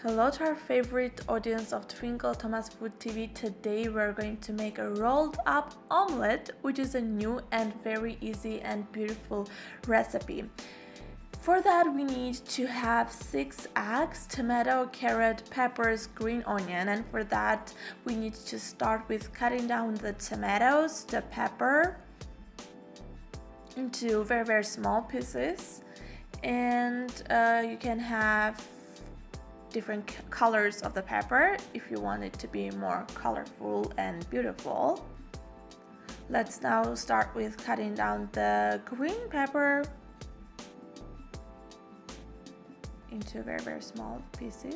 Hello to our favorite audience of Twinkle Thomas Food TV. Today we're going to make a rolled up omelette, which is a new and very easy and beautiful recipe. For that we need to have 6 eggs, tomato, carrot, peppers, green onion, and for that we need to start with cutting down the tomatoes, the pepper into very small pieces, and you can have different colors of the pepper if you want it to be more colorful and beautiful. Let's now start with cutting down the green pepper into very small pieces.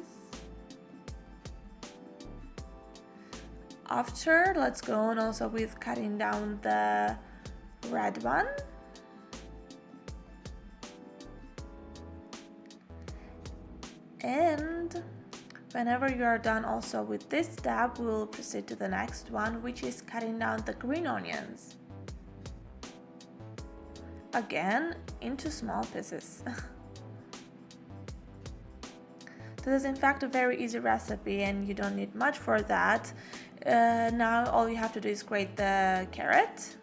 After, let's go on also with cutting down the red one. And whenever you are done also with this step, we'll proceed to the next one, which is cutting down the green onions. Again, into small pieces. This is in fact a very easy recipe and you don't need much for that. Now all you have to do is grate the carrot.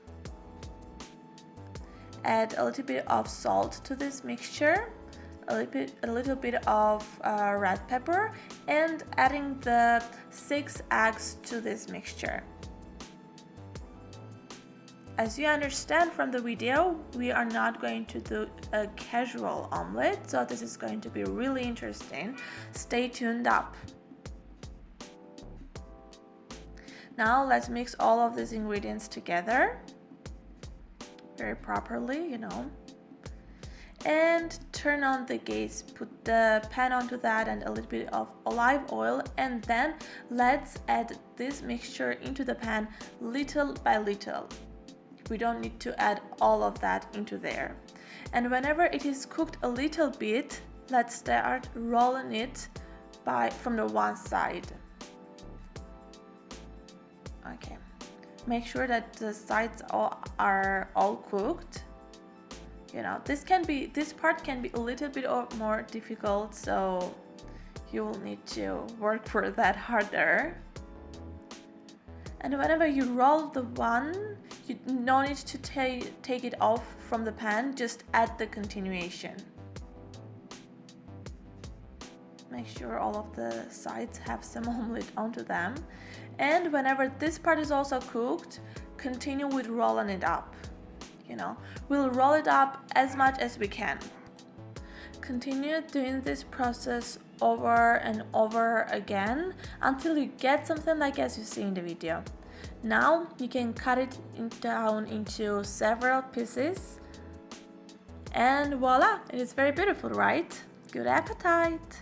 Add a little bit of salt to this mixture. A little bit of red pepper, and adding the 6 eggs to this mixture. As you understand from the video, we are not going to do a casual omelette, so this is going to be really interesting. Stay tuned up. Now let's mix all of these ingredients together very properly, and turn on the gas, put the pan onto that and a little bit of olive oil, and then let's add this mixture into the pan little by little. We don't need to add all of that into there. And whenever it is cooked a little bit, let's start rolling it from the one side. Okay, make sure that the sides are all cooked. This part can be a little bit more difficult, so you will need to work for that harder. And whenever you roll the one, you no need to take it off from the pan, just add the continuation. Make sure all of the sides have some omelette onto them. And whenever this part is also cooked, continue with rolling it up. We'll roll it up as much as we can. Continue doing this process over and over again until you get something like as you see in the video. Now you can cut it down into several pieces, and voila, it is very beautiful, right? Good appetite!